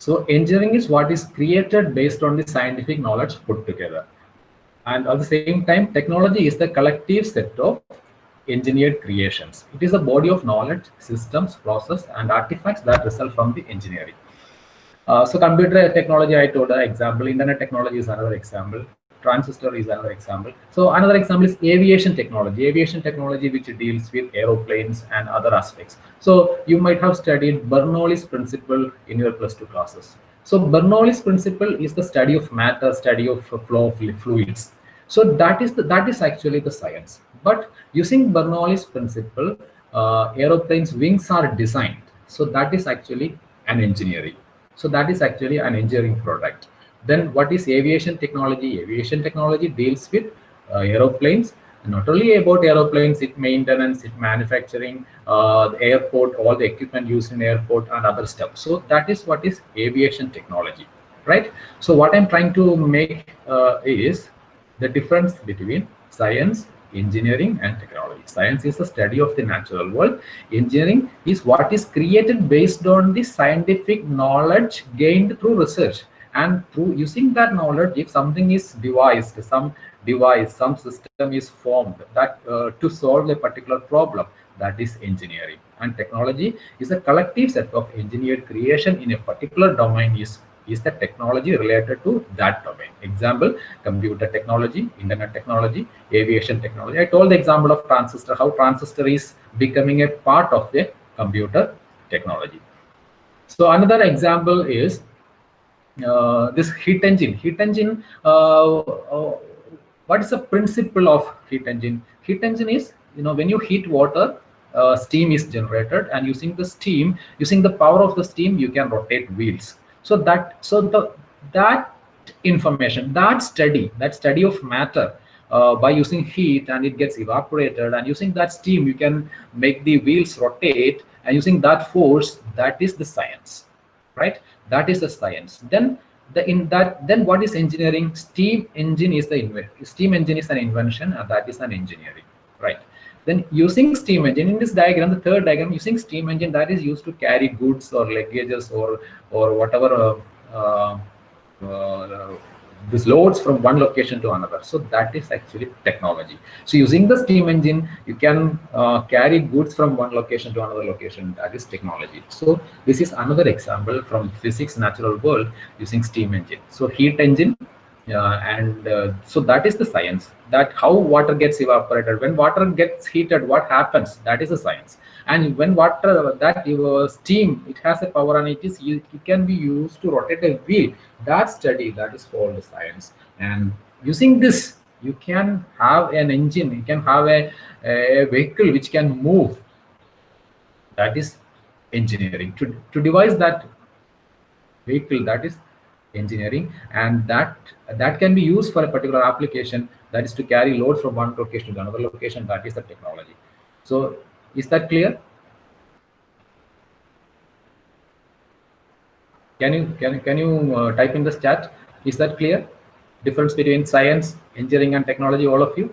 So engineering is what is created based on the scientific knowledge put together. And at the same time, technology is the collective set of engineered creations. It is a body of knowledge, systems, process, and artifacts that result from the engineering. So computer technology, I told an example. Internet technology is another example. Transistor is another example. So another example is aviation technology. Aviation technology, which deals with aeroplanes and other aspects. So you might have studied Bernoulli's principle in your +2 classes. So Bernoulli's principle is the study of matter, study of flow of fluids. So that is actually the science. But using Bernoulli's principle, aeroplanes wings are designed. So that is actually an engineering. So that is actually an engineering product. Then what is aviation technology? Aviation technology deals with aeroplanes, not only about aeroplanes, it maintenance, it manufacturing, the airport, all the equipment used in airport and other stuff. So that is what is aviation technology, right? So what I'm trying to make is the difference between science, engineering, and technology. Science is the study of the natural world. Engineering is what is created based on the scientific knowledge gained through research. And through using that knowledge, if something is devised, some device, some system is formed that to solve a particular problem, that is engineering. And technology is a collective set of engineered creation in a particular domain is the technology related to that domain. Example, computer technology, internet technology, aviation technology. I told the example of transistor, how transistor is becoming a part of the computer technology. So another example is this heat engine. Heat engine, what is the principle of heat engine? Heat engine is, when you heat water, steam is generated, and using the steam, using the power of the steam, you can rotate wheels. So that information, that study of matter, by using heat, and it gets evaporated, and using that steam you can make the wheels rotate, and using that force, that is the science, right? That is the science. Then what is engineering? Steam engine is an invention, and that is an engineering, right? Then using steam engine, in this diagram, the third diagram, using steam engine, that is used to carry goods or luggages or whatever uh, this loads from one location to another. So that is actually technology. So using the steam engine, you can carry goods from one location to another location. That is technology. So this is another example from physics natural world using steam engine. So heat engine, and so that is the science, that how water gets evaporated. When water gets heated, what happens? That is the science. And when water, that steam, it has a power, and it can be used to rotate a wheel. That study, that is called science. And using this, you can have an engine, you can have a vehicle which can move. That is engineering. To devise that vehicle, that is engineering. And that can be used for a particular application, that is to carry loads from one location to another location. That is the technology. So is that clear? Can you type in the chat? Is that clear? Difference between science, engineering, and technology, all of you?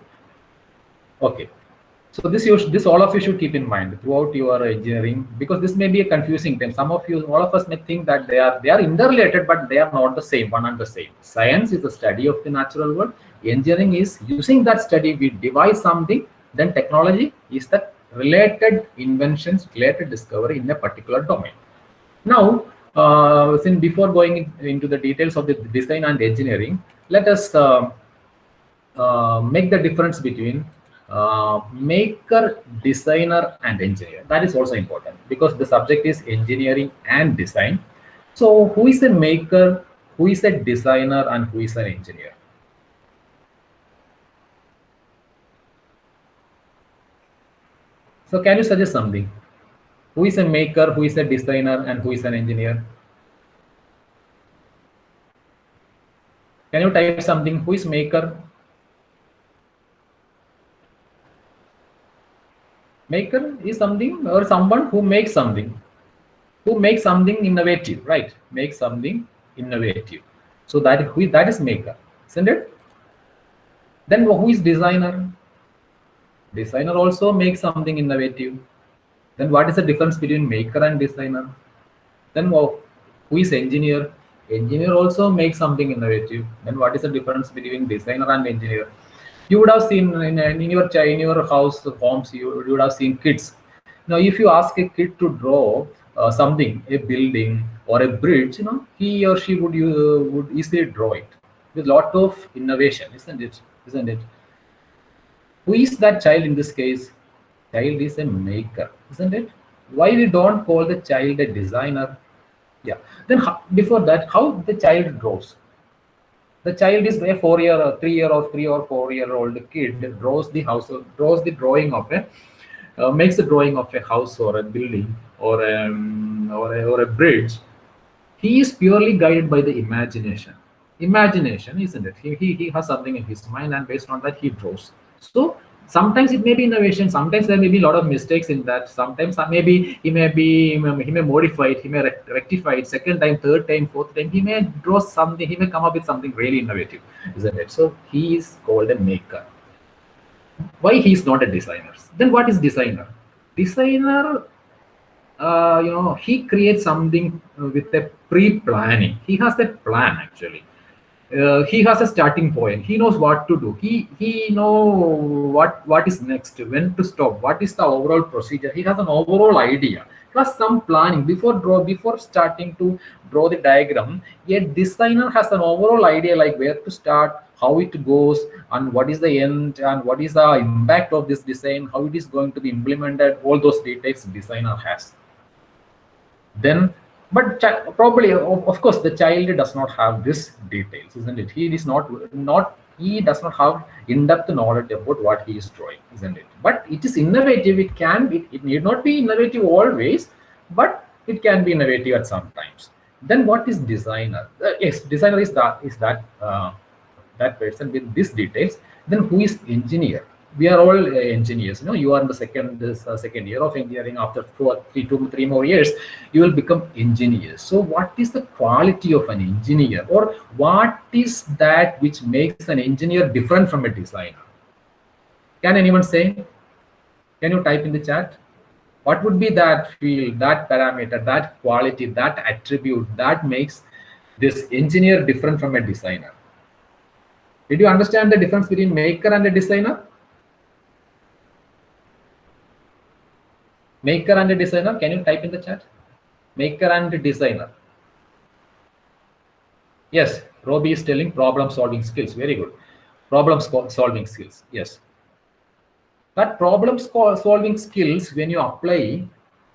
Okay. So this all of you should keep in mind throughout your engineering, because this may be a confusing thing. Some of you, all of us may think that they are interrelated, but they are not the same, one and the same. Science is the study of the natural world. Engineering is using that study, we devise something. Then technology is the related inventions, related discovery in a particular domain. Now, since before going into the details of the design and engineering, let us make the difference between maker, designer, and engineer. That is also important, because the subject is engineering and design. So who is a maker, who is a designer, and who is an engineer? So can you suggest something? Who is a maker, who is a designer, and who is an engineer? Can you type something? Who is maker? Maker is something, or someone who makes something. Who makes something innovative, right? Make something innovative. So that is maker, isn't it? Then who is designer? Designer also makes something innovative. Then what is the difference between maker and designer? Then Who is engineer? Engineer also makes something innovative. Then what is the difference between designer and engineer? You would have seen in your house homes, you would have seen kids. Now, if you ask a kid to draw something, a building or a bridge, he or she would easily draw it with lot of innovation, isn't it? Isn't it? Who is that child in this case? Child is a maker, isn't it? Why we don't call the child a designer? Yeah. Then before that, how the child draws? The child is a 4 year, 3 year, or 3 or 4 year old kid draws the house, draws the drawing of a, makes a drawing of a house or a building or a bridge. He is purely guided by the imagination, isn't it? He has something in his mind, and based on that he draws. So sometimes it may be innovation, sometimes there may be a lot of mistakes in that, sometimes maybe he may modify it, he may rectify it, second time, third time, fourth time he may draw something, he may come up with something really innovative, isn't it? So he is called a maker. Why he is not a designer? Then what is designer? Designer, he creates something with a pre-planning. He has a plan actually. He has a starting point. He knows what to do. He know what is next, when to stop, what is the overall procedure. He has an overall idea plus some planning before starting to draw the diagram. A designer has an overall idea, like where to start, how it goes, and what is the end, and what is the impact of this design, how it is going to be implemented. All those details designer has. Then, but probably, of course, the child does not have this details, isn't it? He is not he does not have in-depth knowledge about what he is drawing, isn't it? But it is innovative. It can be, it need not be innovative always, but it can be innovative at some times. Then what is designer? Yes, designer is that person with these details. Then who is engineer? We are all engineers. You are in the second year of engineering. After 3 more years, you will become engineers. So what is the quality of an engineer, or what is that which makes an engineer different from a designer? Can anyone say? Can you type in the chat? What would be that field, that parameter, that quality, that attribute that makes this engineer different from a designer? Did you understand the difference between maker and a designer? Maker and a designer, can you type in the chat? Maker and a designer. Yes, Robbie is telling problem solving skills. Very good. Problem solving skills. Yes. That problem solving skills, when you apply,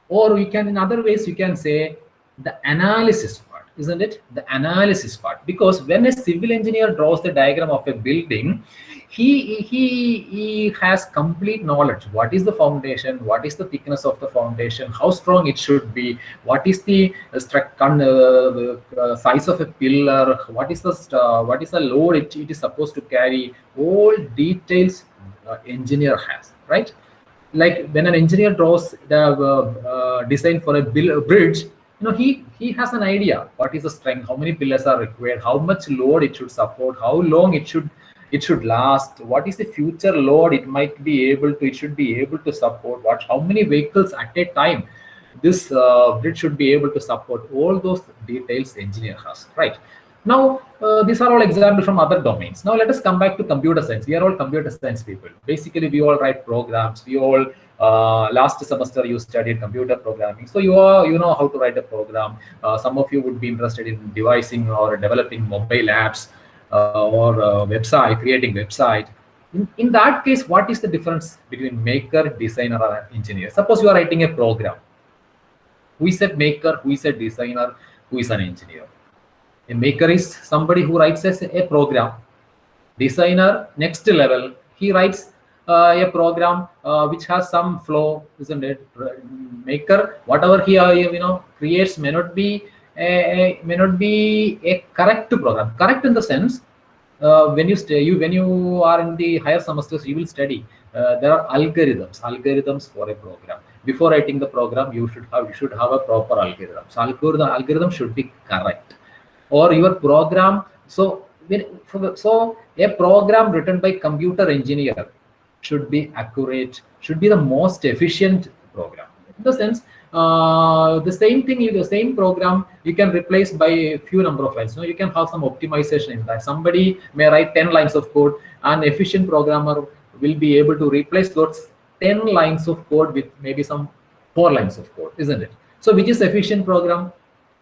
or we can, in other ways, you can say the analysis part, isn't it? The analysis part. Because when a civil engineer draws the diagram of a building, he has complete knowledge. What is the foundation? What is the thickness of the foundation? How strong it should be? What is the size of a pillar? What is the load it is supposed to carry? All details engineer has, right? Like when an engineer draws the design for a bridge, he has an idea. What is the strength? How many pillars are required? How much load it should support? How long it should last? What is the future load it should be able to support? How many vehicles at a time this bridge should be able to support? All those details engineer has, right? Now, these are all examples from other domains. Now, let us come back to computer science. We are all computer science people. Basically, we all write programs. We all, last semester, you studied computer programming. So, you know how to write a program. Some of you would be interested in devising or developing mobile apps or website, creating website. In that case, what is the difference between maker, designer, or engineer? Suppose you are writing a program. Who is a maker? Who is a designer? Who is an engineer? A maker is somebody who writes a program. Designer, next level, he writes a program which has some flow, isn't it? Maker, whatever he creates may not be a correct program. Correct in the sense, when you are in the higher semesters, you will study. There are algorithms for a program. Before writing the program, you should have a proper algorithm. So algorithm should be correct. Or your program, so a program written by computer engineer should be accurate, should be the most efficient program. In the sense, the same thing, the same program, you can replace by a few number of lines. You can have some optimization in that. Somebody may write 10 lines of code. An efficient programmer will be able to replace those 10 lines of code with maybe some 4 lines of code, isn't it? So which is efficient program?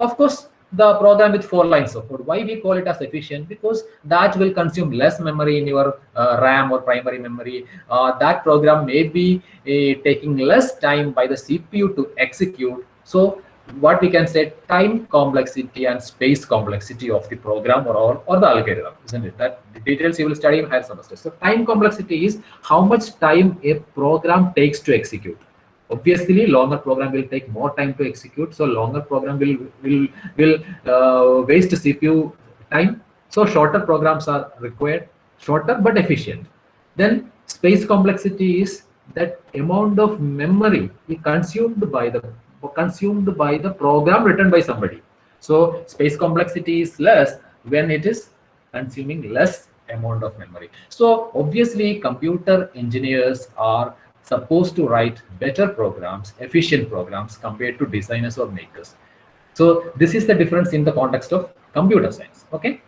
Of course, the program with 4 lines of code. Why we call it as efficient? Because that will consume less memory in your RAM or primary memory. That program may be taking less time by the CPU to execute. So what we can say, time complexity and space complexity of the program or the algorithm, isn't it? That the details you will study in higher semester. So time complexity is how much time a program takes to execute. Obviously, longer program will take more time to execute. So longer program will waste CPU time. So shorter programs are required, shorter but efficient. Then space complexity is that amount of memory consumed by the program written by somebody. So space complexity is less when it is consuming less amount of memory. So obviously, computer engineers are supposed to write better programs, efficient programs compared to designers or makers. So this is the difference in the context of computer science. Okay.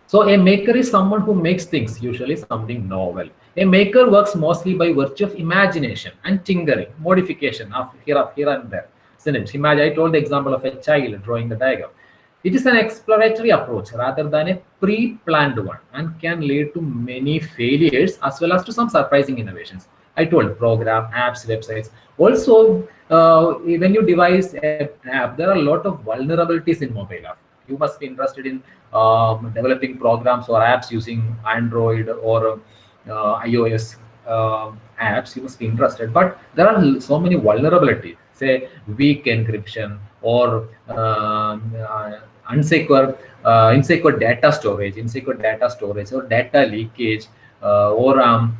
So a maker is someone who makes things, usually something novel. A maker works mostly by virtue of imagination and tinkering, modification of here and there. Isn't it? Imagine, I told the example of a child drawing the diagram. It is an exploratory approach rather than a pre-planned one and can lead to many failures as well as to some surprising innovations. I told program, apps, websites. Also, when you devise an app, there are a lot of vulnerabilities in mobile app. You must be interested in developing programs or apps using Android or iOS apps. You must be interested, but there are so many vulnerabilities. Say weak encryption or insecure data storage, or data leakage, or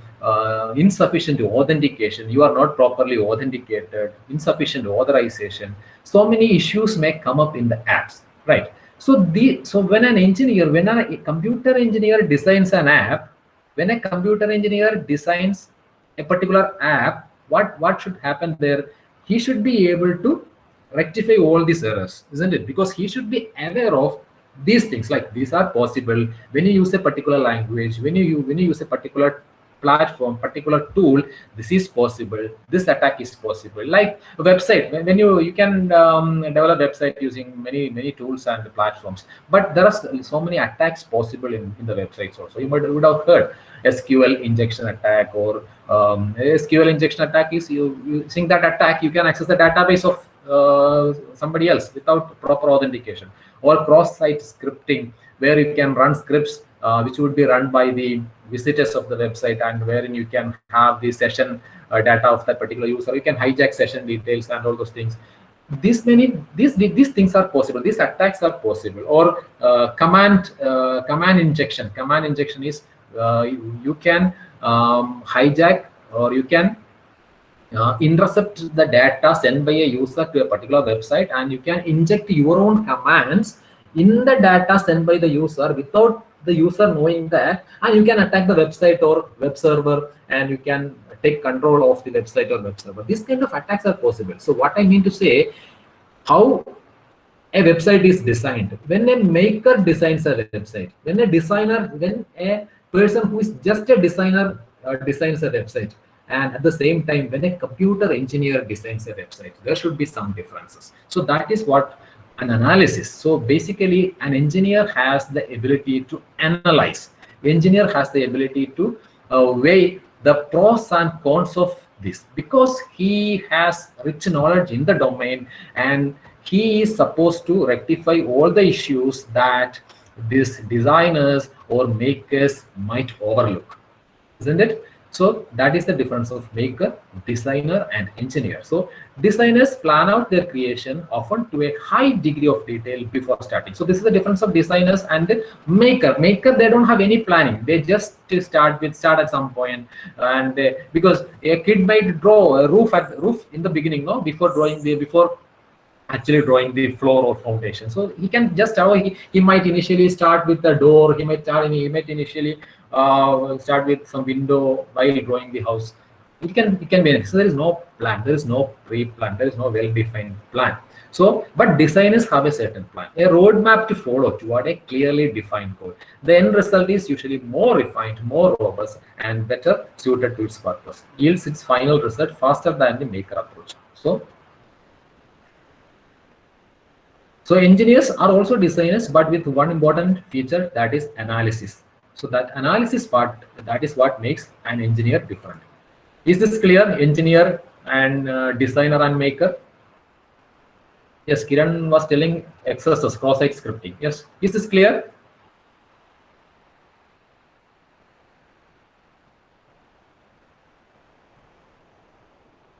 insufficient authentication. You are not properly authenticated, insufficient authorization. So many issues may come up in the apps, right? So when a computer engineer designs an app, when a computer engineer designs a particular app, what should happen there? He should be able to rectify all these errors, isn't it? Because he should be aware of these things, like these are possible when you use a particular language, when you use a particular platform, particular tool. This is possible, this attack is possible. Like a website, when you can develop website using many tools and platforms, but there are so many attacks possible in the websites also. You would have heard SQL injection attack, or SQL injection attack is using that attack you can access the database of somebody else without proper authentication, or cross-site scripting, where you can run scripts which would be run by the visitors of the website, and wherein you can have the session data of that particular user. You can hijack session details and all those things. These things are possible. These attacks are possible. Or command injection. Command injection is you can hijack, or you can intercept the data sent by a user to a particular website, and you can inject your own commands in the data sent by the user without the user knowing that, and you can attack the website or web server, and you can take control of the website or web server. These kind of attacks are possible. So what I mean to say, how a website is designed. When a maker designs a website, when a person who is just a designer designs a website, and at the same time when a computer engineer designs a website, there should be some differences. So that is what an analysis. So basically, an engineer has the ability to analyze. The engineer has the ability to weigh the pros and cons of this, because he has rich knowledge in the domain, and he is supposed to rectify all the issues that these designers or makers might overlook, isn't it? So that is the difference of maker, designer, and engineer. So designers plan out their creation often to a high degree of detail before starting. So this is the difference of designers and the maker. Maker, they don't have any planning. They just start at some point, and because a kid might draw a roof in the beginning, no, before actually drawing the floor or foundation. So he can just he might initially start with the door. He might initially start with some window while drawing the house. It can be anything. So there is no plan, there is no pre-plan, there is no well-defined plan. So, but designers have a certain plan, a roadmap to follow toward a clearly defined goal. The end result is usually more refined, more robust, and better suited to its purpose. Yields its final result faster than the maker approach. So engineers are also designers, but with one important feature, that is analysis. So that analysis part, that is what makes an engineer different. Is this clear? Engineer and designer and maker. Yes, Kiran was telling XSS, cross-site scripting. Yes, is this clear?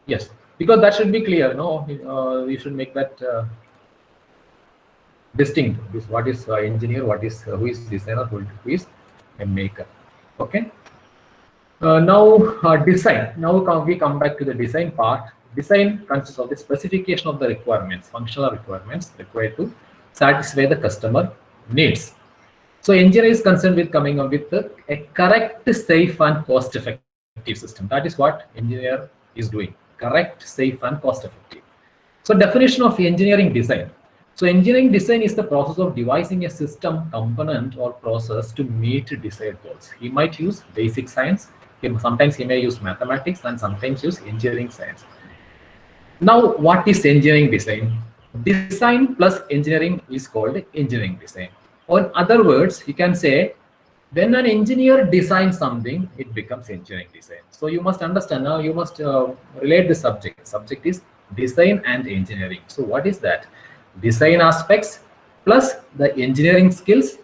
Yes, because that should be clear. No, we should make that distinct. What is engineer? What is who is designer? Who is a maker? Okay. Now design. Now we come back to the design part. Design consists of the specification of the requirements, functional requirements required to satisfy the customer needs. So engineer is concerned with coming up with a correct, safe, and cost-effective system. That is what engineer is doing. Correct, safe, and cost-effective. So definition of engineering design. So engineering design is the process of devising a system, component, or process to meet desired goals. He might use basic science. Sometimes he may use mathematics, and sometimes use engineering science. Now, what is engineering design? Design plus engineering is called engineering design. Or in other words, you can say, when an engineer designs something, it becomes engineering design. So you must understand now, you must relate the subject. Subject is design and engineering. So what is that? Design aspects plus the engineering skills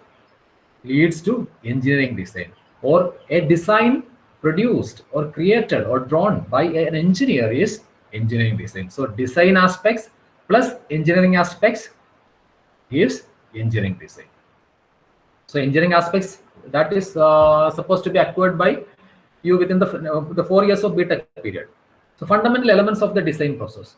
leads to engineering design. Or a design produced or created or drawn by an engineer is engineering design. So design aspects plus engineering aspects gives engineering design. So engineering aspects, that is supposed to be acquired by you within the 4 years of BTech period. So fundamental elements of the design process.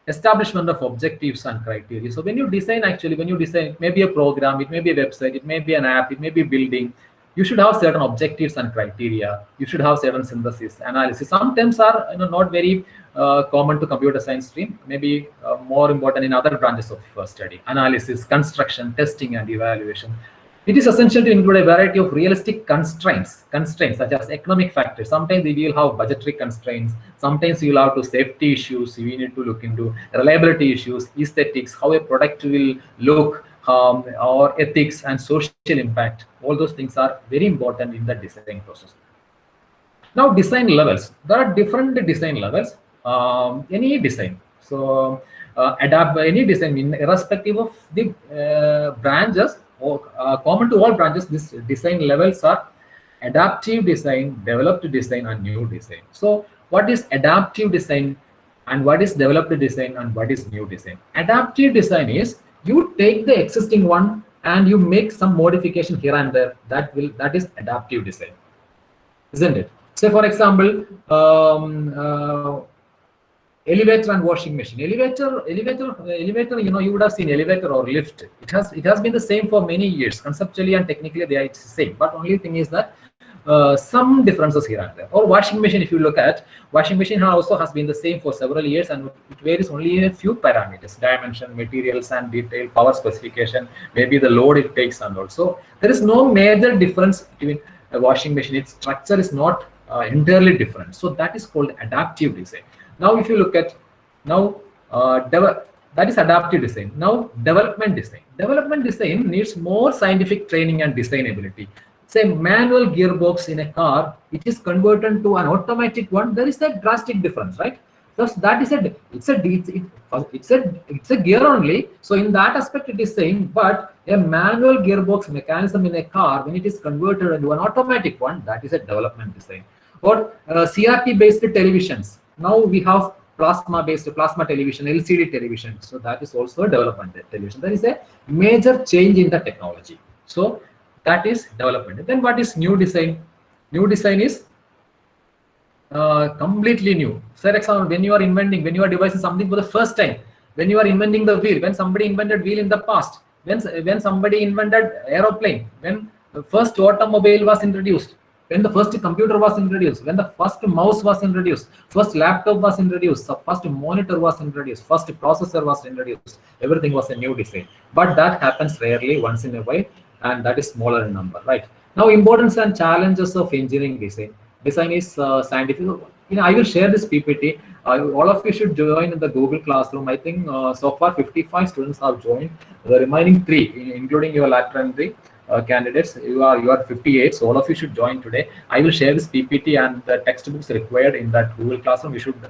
Establishment of objectives and criteria. So when you design, actually, when you design, it may be a program, it may be a website, it may be an app, it may be a building. You should have certain objectives and criteria. You should have certain synthesis, analysis. Some terms are not very common to computer science stream. Maybe more important in other branches of study. Analysis, construction, testing, and evaluation. It is essential to include a variety of realistic constraints such as economic factors. Sometimes we will have budgetary constraints. Sometimes you will have to safety issues. We need to look into reliability issues, aesthetics, how a product will look, or ethics and social impact. All those things are very important in the design process. Now, design levels. There are different design levels. Any design. So adapt any design, irrespective of the branches. Or common to all branches, this design levels are adaptive design, developed design, and new design. So what is adaptive design, and what is developed design, and what is new design? Adaptive design is you take the existing one and you make some modification here and there. That is adaptive design, isn't it? Say for example, elevator and washing machine. Elevator. You would have seen elevator or lift. It has been the same for many years. Conceptually and technically, they are the same. But only thing is that some differences here and there. Or washing machine. If you look at washing machine, also has been the same for several years, and it varies only in a few parameters: dimension, materials, and detail, power specification, maybe the load it takes, and also there is no major difference between a washing machine. Its structure is not entirely different. So that is called adaptive design. Now, if you look at that is adaptive design. Now, development design. Development design needs more scientific training and design ability. Say manual gearbox in a car, it is converted to an automatic one. There is a drastic difference, right? So that is it's a gear only. So in that aspect, it is same. But a manual gearbox mechanism in a car, when it is converted into an automatic one, that is a development design. Or CRT based televisions. Now we have plasma television, LCD television. So that is also a development television. There is a major change in the technology. So that is development. Then what is new design? New design is completely new. For example, when you are devising something for the first time, when you are inventing the wheel, when somebody invented wheel in the past, when somebody invented aeroplane, when the first automobile was introduced, when the first computer was introduced, when the first mouse was introduced, first laptop was introduced, the first monitor was introduced, first processor was introduced, everything was a new design. But that happens rarely, once in a while, and that is smaller in number, right? Now, importance and challenges of engineering design. Design is scientific. I will share this PPT. All of you should join in the Google Classroom. I think so far 55 students have joined. The remaining 3, including your lateral entry candidates, you are 58. So all of you should join today. I will share this PPT and the textbooks required in that Google Classroom. You should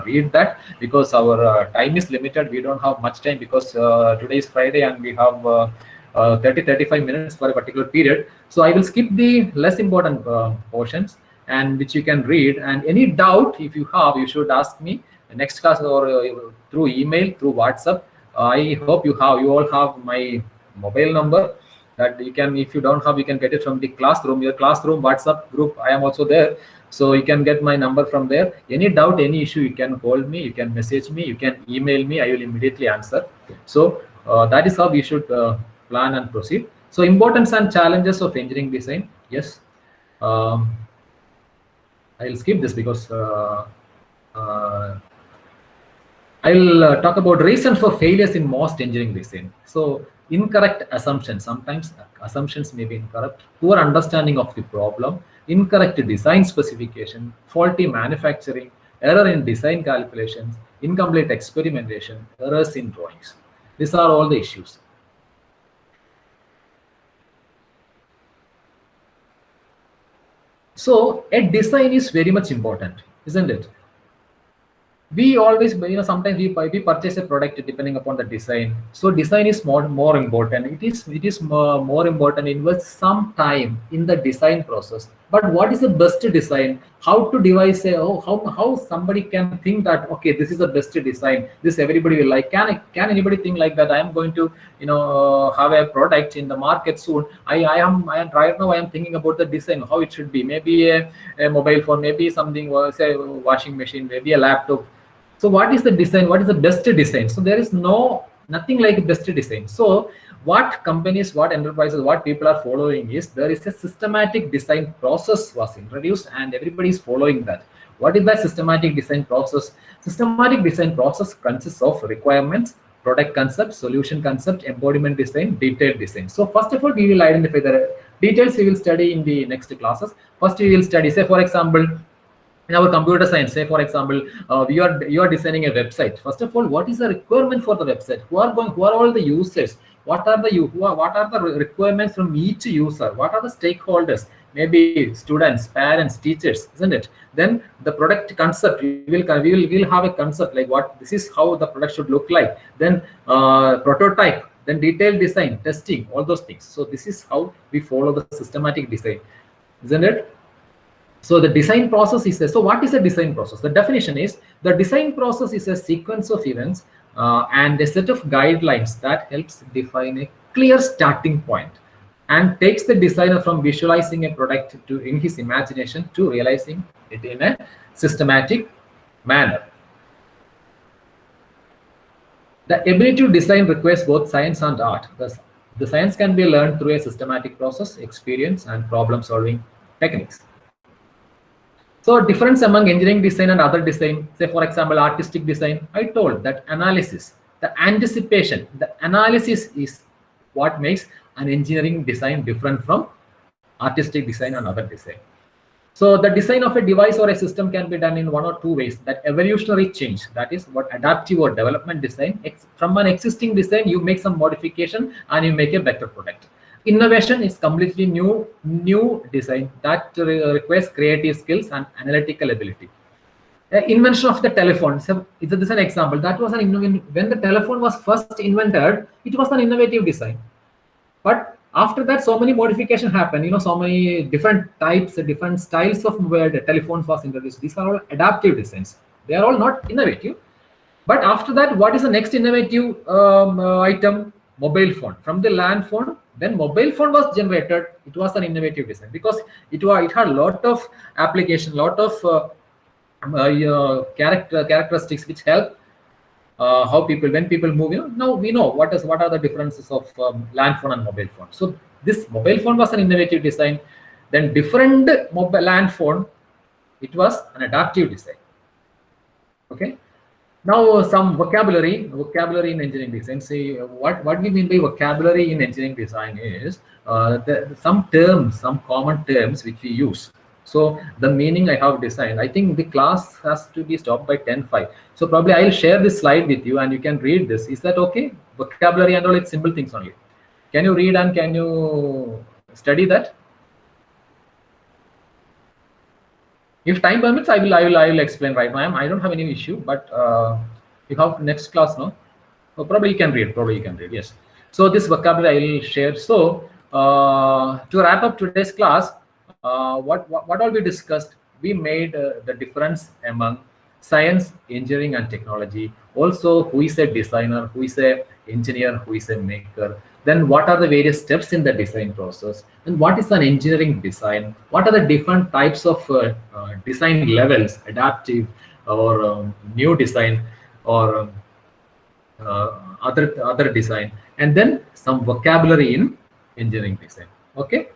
read that, because our time is limited. We don't have much time, because today is Friday and we have 30-35 minutes for a particular period. So I will skip the less important portions, and which you can read. And any doubt if you have, you should ask me next class, or through email, through WhatsApp. I hope you all have my mobile number, that you can, if you don't have, you can get it from the classroom, your classroom WhatsApp group. I am also there, so you can get my number from there. Any doubt, any issue, you can call me, you can message me, you can email me. I will immediately answer. So that is how we should plan and proceed. So importance and challenges of engineering design. Yes, I'll skip this, because I'll talk about reasons for failures in most engineering design. So incorrect assumptions. Sometimes assumptions may be incorrect. Poor understanding of the problem, incorrect design specification, faulty manufacturing, error in design calculations, incomplete experimentation, errors in drawings. These are all the issues. So a design is very much important, isn't it? We always, sometimes we purchase a product depending upon the design. So design is more important. It is more important. Invest some time in the design process. But what is the best design? How to devise how somebody can think that, okay, this is the best design, this everybody will like. Can anybody think like that? I am going to have a product in the market soon. I am right now, I am thinking about the design, how it should be. Maybe a mobile phone, maybe something, say a washing machine, maybe a laptop. So what is the design? What is the best design? So there is nothing like best design. So what companies, what enterprises, what people are following is, there is a systematic design process was introduced, and everybody is following that. What is that systematic design process? Systematic design process consists of requirements, product concept, solution concept, embodiment design, detailed design. So first of all, we will identify the details. We will study in the next classes. First, we will study, say for example, in our computer science, say for example, you are designing a website. First of all, what is the requirement for the website? Who are all the users? What are the requirements from each user? What are the stakeholders? Maybe students, parents, teachers, isn't it? Then the product concept, we will have a concept like what this is how the product should look like. Then prototype, then detailed design, testing, all those things. So this is how we follow the systematic design, isn't it? So the design process is so what is a design process? The definition is, the design process is a sequence of events and a set of guidelines that helps define a clear starting point and takes the designer from visualizing a product in his imagination to realizing it in a systematic manner. The ability to design requires both science and art. The science can be learned through a systematic process, experience, and problem-solving techniques. So difference among engineering design and other design, say for example, artistic design, I told that analysis, the anticipation, the analysis is what makes an engineering design different from artistic design and other design. So the design of a device or a system can be done in one or two ways. That evolutionary change, that is what adaptive or development design. From an existing design, you make some modification and you make a better product. Innovation is completely new design that requires creative skills and analytical ability. Invention of the telephone. So this is an example. That was when the telephone was first invented, it was an innovative design. But after that, so many modifications happened. So many different types, different styles of where the telephone was introduced. These are all adaptive designs. They are all not innovative. But after that, what is the next innovative item? Mobile phone. From the land phone, when mobile phone was generated, it was an innovative design because it had a lot of application, lot of characteristics which help how when people move. Now we know what are the differences of land phone and mobile phone. So this mobile phone was an innovative design. Then different mobile land phone, it was an adaptive design. Okay. Now some vocabulary in engineering design. See what we mean by vocabulary in engineering design is some terms, some common terms which we use. So the meaning I have designed. I think the class has to be stopped by 10:05. So probably I'll share this slide with you and you can read this. Is that okay? Vocabulary and all, it's simple things only. Can you read and can you study that? If time permits, I will explain right now. I don't have any issue, but you have next class, no? Oh, probably you can read. Probably you can read. Yes. So this vocabulary I will share. So to wrap up today's class, what all we discussed? We made the difference among science, engineering, and technology. Also, who is a designer, who is a engineer, who is a maker. Then what are the various steps in the design process? And what is an engineering design? What are the different types of design levels, adaptive or new design or other design, and then some vocabulary in engineering design. Okay.